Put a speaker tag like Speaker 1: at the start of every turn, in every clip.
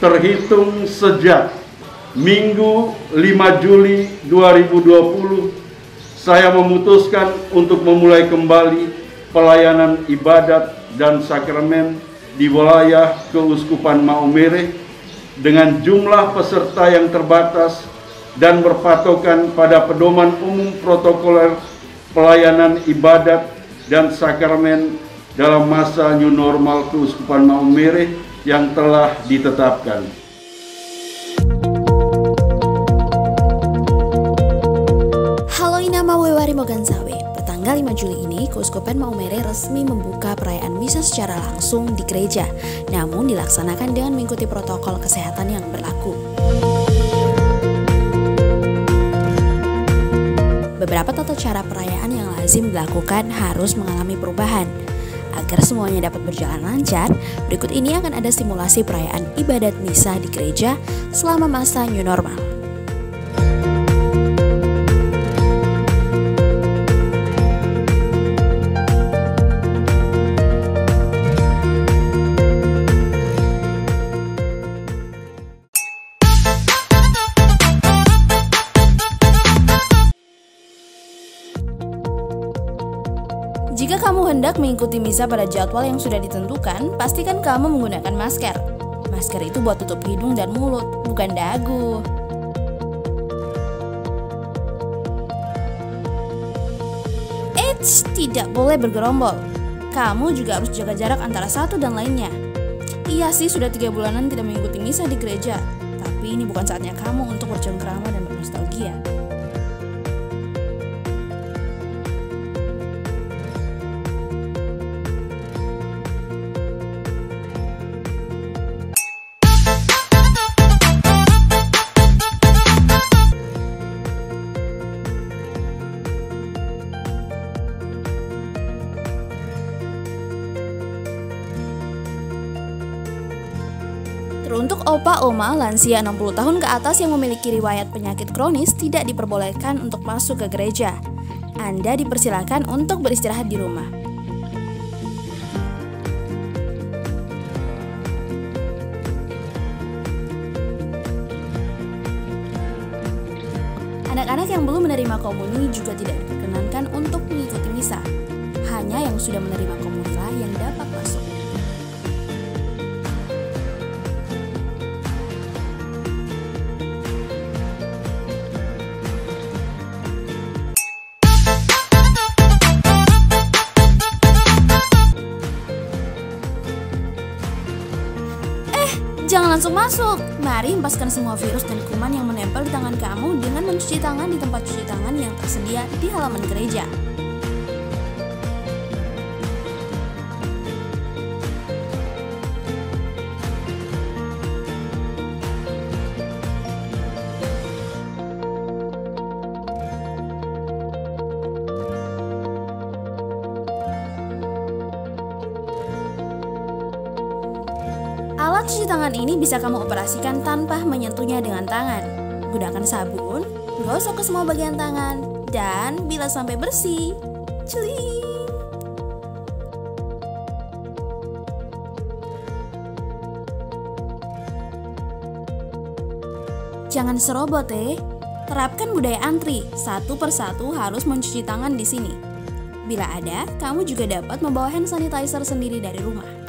Speaker 1: terhitung sejak Minggu 5 Juli 2020, saya memutuskan untuk memulai kembali pelayanan ibadat dan sakramen di wilayah Keuskupan Maumere dengan jumlah peserta yang terbatas dan berpatokan pada pedoman umum protokoler pelayanan ibadat dan sakramen dalam masa new normal Keuskupan Maumere yang telah ditetapkan.
Speaker 2: Halo, nama Wewari Mogansawe. Pertanggal 5 Juli ini, Keuskupan Maumere resmi membuka perayaan misa secara langsung di gereja, namun dilaksanakan dengan mengikuti protokol kesehatan yang berlaku. Beberapa tata cara perayaan yang lazim dilakukan harus mengalami perubahan. Agar semuanya dapat berjalan lancar, berikut ini akan ada simulasi perayaan ibadat misa di gereja selama masa new normal. Jika kamu hendak mengikuti misa pada jadwal yang sudah ditentukan, pastikan kamu menggunakan masker. Masker itu buat tutup hidung dan mulut, bukan dagu. Eits, tidak boleh bergerombol. Kamu juga harus jaga jarak antara satu dan lainnya. Iya sih, sudah 3 bulanan tidak mengikuti misa di gereja, tapi ini bukan saatnya kamu untuk bercengkrama dan bernostalgia. Teruntuk opa-oma lansia 60 tahun ke atas yang memiliki riwayat penyakit kronis tidak diperbolehkan untuk masuk ke gereja. Anda dipersilakan untuk beristirahat di rumah. Anak-anak yang belum menerima komuni juga tidak diperkenankan untuk mengikuti misa. Hanya yang sudah menerima komuni lah yang dapat masuk. Jangan langsung masuk. Mari hempaskan semua virus dan kuman yang menempel di tangan kamu dengan mencuci tangan di tempat cuci tangan yang tersedia di halaman gereja. Alat cuci tangan ini bisa kamu operasikan tanpa menyentuhnya dengan tangan. Gunakan sabun, gosok ke semua bagian tangan, dan bilas sampai bersih. Celing! Jangan serobot terapkan budaya antri, satu persatu harus mencuci tangan di sini. Bila ada, kamu juga dapat membawa hand sanitizer sendiri dari rumah.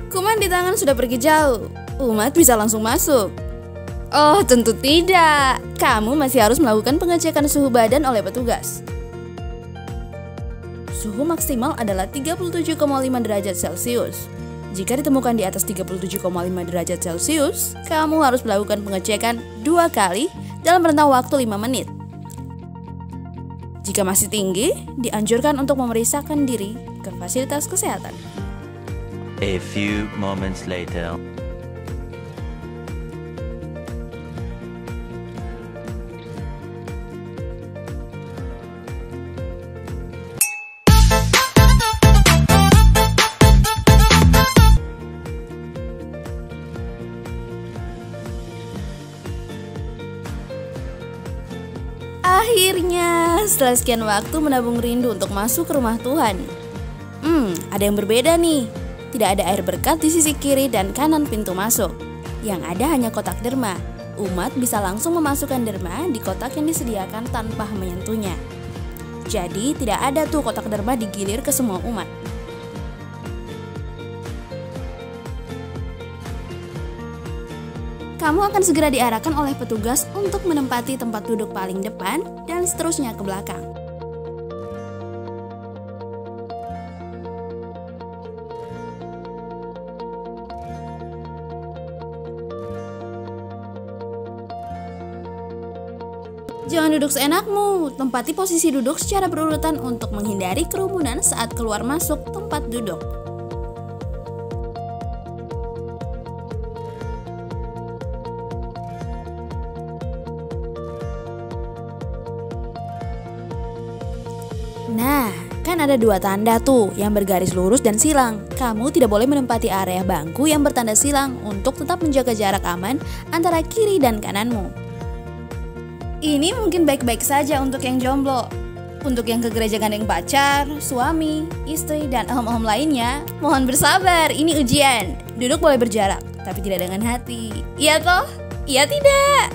Speaker 2: Kuman di tangan sudah pergi jauh. Umat bisa langsung masuk. Oh, tentu tidak. Kamu masih harus melakukan pengecekan suhu badan oleh petugas. Suhu maksimal adalah 37,5 derajat Celcius. Jika ditemukan di atas 37,5 derajat Celcius, kamu harus melakukan pengecekan 2 kali dalam rentang waktu 5 menit. Jika masih tinggi, dianjurkan untuk memeriksakan diri ke fasilitas kesehatan.
Speaker 3: A few moments later.
Speaker 2: setelah sekian waktu menabung rindu untuk masuk ke rumah Tuhan. Ada yang berbeda nih. Tidak ada air berkat di sisi kiri dan kanan pintu masuk. Yang ada hanya kotak derma. Umat bisa langsung memasukkan derma di kotak yang disediakan tanpa menyentuhnya. Jadi tidak ada tuh kotak derma digilir ke semua umat. Kamu akan segera diarahkan oleh petugas untuk menempati tempat duduk paling depan dan seterusnya ke belakang. Jangan duduk seenakmu, tempati posisi duduk secara berurutan untuk menghindari kerumunan saat keluar masuk tempat duduk. Nah, kan ada dua tanda tuh yang bergaris lurus dan silang. Kamu tidak boleh menempati area bangku yang bertanda silang untuk tetap menjaga jarak aman antara kiri dan kananmu. Ini mungkin baik-baik saja untuk yang jomblo. Untuk yang ke gereja gandeng pacar, suami, istri, dan om-om lainnya, mohon bersabar, ini ujian. Duduk boleh berjarak, tapi tidak dengan hati. Iya toh? Iya tidak?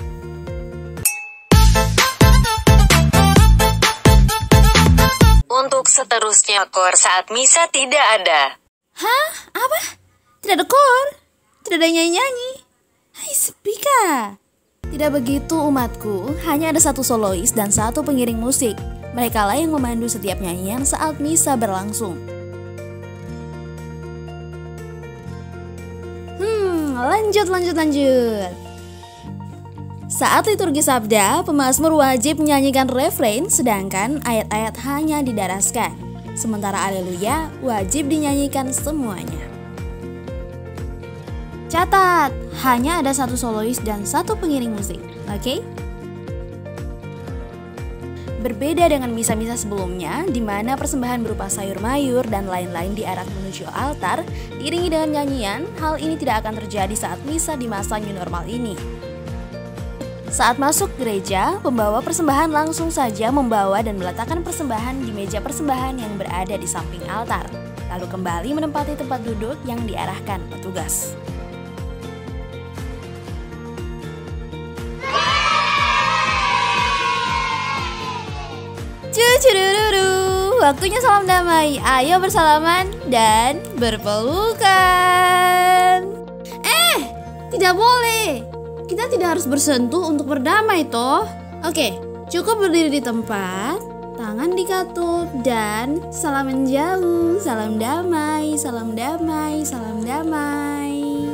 Speaker 4: Untuk seterusnya kor saat misa tidak ada.
Speaker 2: Hah? Apa? Tidak ada kor? Tidak ada nyanyi-nyanyi? Hai, sepi kah? Tidak begitu umatku, hanya ada satu solois dan satu pengiring musik. Mereka lah yang memandu setiap nyanyian saat misa berlangsung. Lanjut. Saat liturgi sabda, pemazmur wajib menyanyikan refrain sedangkan ayat-ayat hanya didaraskan. Sementara Haleluya wajib dinyanyikan semuanya. Catat, hanya ada satu solois dan satu pengiring musik, oke? Berbeda dengan misa-misa sebelumnya, di mana persembahan berupa sayur mayur dan lain-lain diarak menuju altar, diiringi dengan nyanyian, hal ini tidak akan terjadi saat misa di masa new normal ini. Saat masuk gereja, pembawa persembahan langsung saja membawa dan meletakkan persembahan di meja persembahan yang berada di samping altar, lalu kembali menempati tempat duduk yang diarahkan petugas. Waktunya salam damai. Ayo bersalaman dan berpelukan. Tidak boleh. Kita tidak harus bersentuh untuk berdamai toh. Oke, cukup berdiri di tempat, tangan dikatup dan salam menjauh. Salam damai, salam damai, salam damai.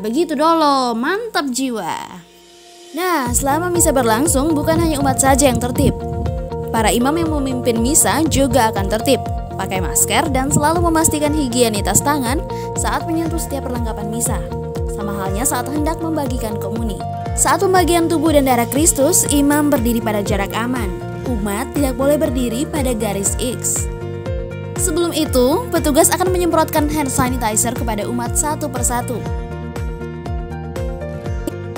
Speaker 2: Begitu dulu, mantap jiwa. Nah, selama misa berlangsung bukan hanya umat saja yang tertib. Para imam yang memimpin misa juga akan tertib, pakai masker dan selalu memastikan higienitas tangan saat menyentuh setiap perlengkapan misa. Sama halnya saat hendak membagikan komuni. Saat pembagian tubuh dan darah Kristus, imam berdiri pada jarak aman. Umat tidak boleh berdiri pada garis X. Sebelum itu, petugas akan menyemprotkan hand sanitizer kepada umat satu persatu.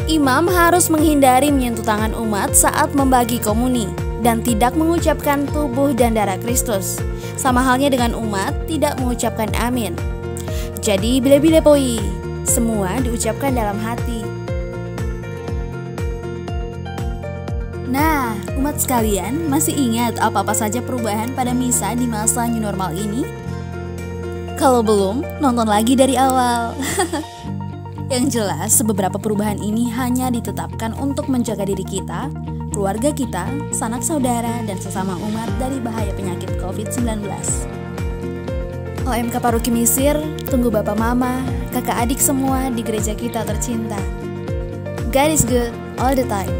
Speaker 2: Imam harus menghindari menyentuh tangan umat saat membagi komuni dan tidak mengucapkan tubuh dan darah Kristus. Sama halnya dengan umat tidak mengucapkan amin. Jadi bile-bile poi, semua diucapkan dalam hati. Nah, umat sekalian, masih ingat apa-apa saja perubahan pada misa di masa new normal ini? Kalau belum, nonton lagi dari awal. Yang jelas, beberapa perubahan ini hanya ditetapkan untuk menjaga diri kita, keluarga kita, sanak saudara, dan sesama umat dari bahaya penyakit COVID-19. OMK Paroki Misir, tunggu Bapak Mama, kakak adik semua di gereja kita tercinta. God is good all the time.